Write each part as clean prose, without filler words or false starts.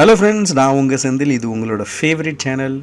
Hello friends, நான் உங்கள் செந்தில். இது உங்களோட ஃபேவரட் சேனல்.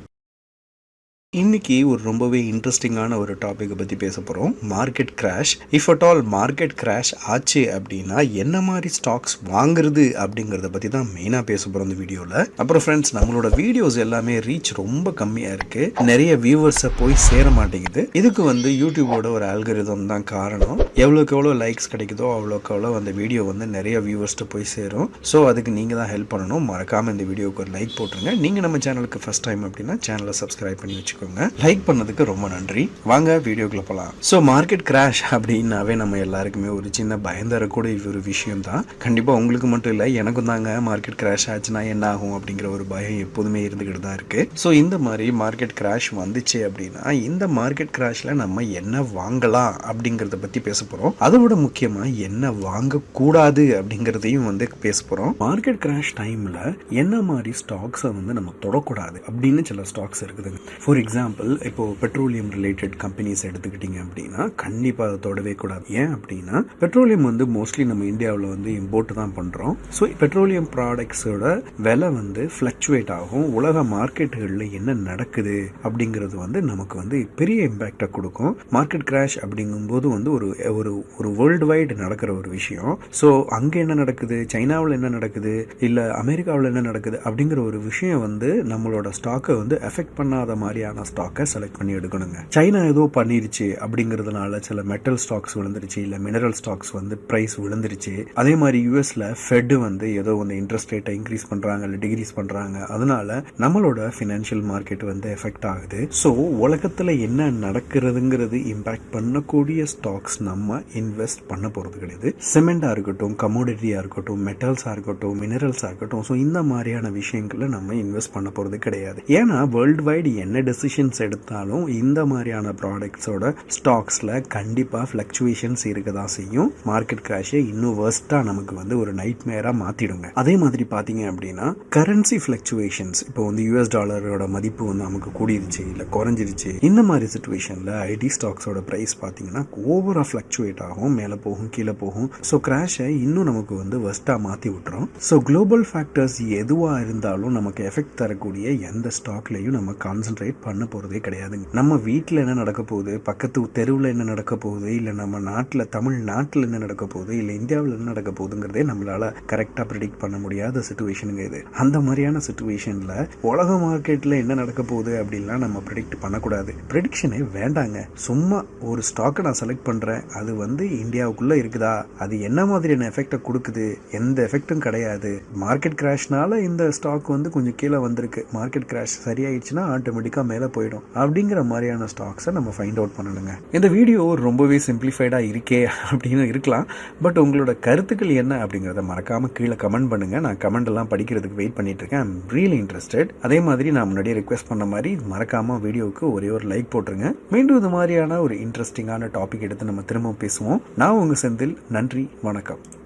இன்னைக்கு ஒரு ரொம்பவே இன்ட்ரெஸ்டிங்கான ஒரு டாப்பிக்கை பற்றி பேச போகிறோம். Market crash. If at all market crash ஆச்சு அப்படின்னா என்ன மாதிரி ஸ்டாக்ஸ் வாங்குறது அப்படிங்கிறத பற்றி தான் மெயினாக பேச போகிறோம் இந்த வீடியோவில். அப்புறம் ஃப்ரெண்ட்ஸ், நம்மளோட வீடியோஸ் எல்லாமே ரீச் ரொம்ப கம்மியாக இருக்குது. நிறைய வியூவர்ஸை போய் சேர மாட்டேங்குது. இதுக்கு யூடியூபோட ஒரு ஆல்கரிதம் தான் காரணம். எவ்வளோக்கு எவ்வளோ லைக்ஸ் கிடைக்குதோ அவ்வளோக்கு எவ்வளோ அந்த வீடியோ நிறைய வியூவர்ஸ்ட்டு போய் சேரும். ஸோ அதுக்கு நீங்கள் தான் ஹெல்ப் பண்ணணும். மறக்காமல் இந்த வீடியோவுக்கு ஒரு லைக் போட்டுருங்க. நீங்கள் நம்ம சேனலுக்கு ஃபஸ்ட் டைம் அப்படின்னா சேனலை சப்ஸ்கிரைப் பண்ணி வச்சுக்கோங்க. லைக் பண்ணதுக்கு ரொம்ப நன்றி. வாங்க வீடியோக்குள்ள போலாம். ஸோ மார்க்கெட் கிராஷ் அப்படின்னாவே நம்ம எல்லாருக்குமே ஒரு சின்ன பயம் தரக்கூடிய ஒரு விஷயம் தான். கண்டிப்பாக உங்களுக்கு மட்டும் இல்லை, எனக்கும் தாங்க மார்க்கெட் கிராஷ் ஆச்சுன்னா என்ன ஆகும் அப்படிங்கிற ஒரு பயம் எப்போதுமே இருந்துக்கிட்டு தான் இருக்கு. ஸோ இந்த மாதிரி மார்க்கெட் கிராஷ் வந்துச்சு அப்படின்னா இந்த மார்க்கெட் கிராஷ்ல நம்ம என்ன வாங்கலாம் அப்படிங்கிறத பற்றி பேச போகிறோம். அதை விட முக்கியமாக என்ன வாங்கக்கூடாது அப்படிங்கிறதையும் பேச போகிறோம். மார்க்கெட் கிராஷ் டைமில் என்ன மாதிரி ஸ்டாக்ஸை நம்ம தொடக்கூடாது அப்படின்னு சில ஸ்டாக்ஸ் இருக்குதுங்க. ஃபார் எக்ஸாம்பிள், இப்போ பெட்ரோலியம் ரிலேட்டட் கம்பெனிஸ் எடுத்துக்கிட்டிங்க அப்படின்னா கண்டிப்பாக அதை தொடவே கூடாது. ஏன் அப்படின்னா பெட்ரோலியம் மோஸ்ட்லி நம்ம இந்தியாவில் இம்போர்ட் தான் பண்ணுறோம். ஸோ பெட்ரோலியம் ப்ராடக்ட்ஸோட விலை ஃப்ளக்சுவேட் ஆகும். உலக மார்க்கெட்டுகளில் என்ன நடக்குது அப்படிங்கிறது நமக்கு பெரிய இம்பேக்டை கொடுக்கும். மார்க்கெட் கிராஷ் அப்படிங்கும்போது ஒரு ஒரு ஒரு வேர்ல்டு வைடு நடக்கிற ஒரு விஷயம். ஸோ அங்கே என்ன நடக்குது, சைனாவில் என்ன நடக்குது, இல்லை அமெரிக்காவில் என்ன நடக்குது அப்படிங்கிற ஒரு விஷயம் நம்மளோட ஸ்டாக்கை எஃபெக்ட் பண்ணாத மாதிரியான ஸ்டாக்கை செலக்ட் பண்ணி எடுக்கணுங்க. சைனா ஏதோ பண்ணிருச்சு அப்படிங்கிறதுனால சில மெட்டல் ஸ்டாக்ஸ் விழுந்துருச்சு, இல்லை மினரல் ஸ்டாக்ஸ் பிரைஸ் விழுந்துருச்சு. அதே மாதிரி யூஎஸ்ல ஃபெட் ஏதோ இன்ட்ரெஸ்ட் ரேட்டை இன்க்ரீஸ் பண்றாங்க இல்லை டிகிரீஸ் பண்றாங்க. அதனால நம்மளோட ஃபினான்ஷியல் மார்க்கெட் எஃபெக்ட் ஆகுது. ஸோ உலகத்தில் என்ன நடக்கிறதுங்கிறது இம்பாக்ட் பண்ணக்கூடிய ஸ்டாக்ஸ் நம்ம இன்வெஸ்ட் பண்ண போறது கிடையாது. சிமெண்டா இருக்கட்டும், கமோடிட்டியா இருக்கட்டும், மெட்டல்ஸா இருக்கட்டும், மினரல்ஸா இருக்கட்டும், ஸோ இந்த மாதிரியான விஷயங்களை நம்ம இன்வெஸ்ட் பண்ண போறது கிடையாது. ஏன்னா வேர்ல்டு வைடு என்ன டெசிஷன்ஸ் எடுத்தாலும் இந்த மாதிரியான ப்ராடக்ட்ஸோட ஸ்டாக்ஸில் கண்டிப்பாக ஃப்ளக்சுவேஷன்ஸ் இருக்க தான் செய்யும். மார்க்கெட் கிராஷை இன்னும் வேர்ஸ்ட்டாக நமக்கு ஒரு நைட் மேராக மாற்றிடுங்க. அதே மாதிரி பார்த்தீங்க அப்படின்னா கரன்சி ஃப்ளக்சுவேஷன்ஸ், இப்போ யூஎஸ் டாலரோட மதிப்பு நமக்கு கூடிருச்சு இல்லை குறைஞ்சிருச்சு. இந்த மாதிரி சுச்சுவேஷனில் ஐடி ஸ்டாக்ஸோட ப்ரைஸ் பார்த்தீங்கன்னா ஓவராக ஃப்ளக்சுவேட் ஆகும், மேலே போகும் கீழே போகும். ஸோ கிராஷை இன்னும் நமக்கு வேர்ஸ்ட்டாக மாற்றி விட்டுரும். ஸோ குளோபல் ஃபேக்டர்ஸ் எதுவாக இருந்தாலும் நமக்கு எஃபெக்ட் தரக்கூடிய எந்த ஸ்டாக்லையும் நம்ம கான்சென்ட்ரேட் பண்ண போறதே கிடையாதுங்க. நம்ம வீட்டில் என்ன நடக்க போகுது, பக்கத்து தெருவில் என்ன நடக்க போகுது, இல்லை நம்ம நாட்டில் தமிழ்நாட்டில் என்ன நடக்க போகுது, இல்லை இந்தியாவில் என்ன நடக்க போகுதுங்கிறதே நம்மளால கரெக்டாக ப்ரிடிக்ட் பண்ண முடியாத சுச்சுவேஷனுங்க இது. அந்த மாதிரியான சுச்சுவேஷனில் உலக மார்க்கெட்டில் என்ன நடக்க போகுது அப்படின்லாம் நம்ம ப்ரிடிக்ட் பண்ணக்கூடாது. ப்ரிடிக்ஷனே வேண்டாங்க. சும்மா ஒரு ஸ்டாக்கை நான் செலக்ட் பண்ணுறேன், அது இந்தியாவுக்குள்ளே இருக்குதா, அது என்ன மாதிரியான எஃபெக்டை கொடுக்குது, எந்த எஃபெக்டும் கிடையாது. மார்க்கெட் கிராஷ்னால இந்த ஸ்டாக் கொஞ்சம் கீழே வந்திருக்கு, மார்க்கெட் கிராஷ் சரியாயிடுச்சுன்னா ஆட்டோமேட்டிக்காக மேலே போயிடும் அப்படிங்கிற மாதிரியான ஸ்டாக்ஸை நம்ம ஃபைண்ட் அவுட் பண்ணணுங்க. இந்த வீடியோ ரொம்பவே சிம்பிளிஃபைடாக இருக்கே அப்படின்னு இருக்கலாம். பட் உங்களோட கருத்துக்கள் என்ன அப்படிங்கிறத மறக்காமல் கீழே கமெண்ட் பண்ணுங்கள். நான் கமெண்ட் எல்லாம் படிக்கிறதுக்கு வெயிட் பண்ணிட்டு இருக்கேன். I'm really interested. அதே மாதிரி நான் முன்னாடியே ரிக்வெஸ்ட் பண்ண மாதிரி மறக்காமல் வீடியோவுக்கு ஒரே ஒரு லைக் போட்டுருங்க. மீண்டும் இது மாதிரியான ஒரு இன்ட்ரெஸ்டிங்கான டாபிக் எடுத்து நம்ம திரும்ப பேசுவோம். நான் உங்கள் செந்தில். நன்றி, வணக்கம்.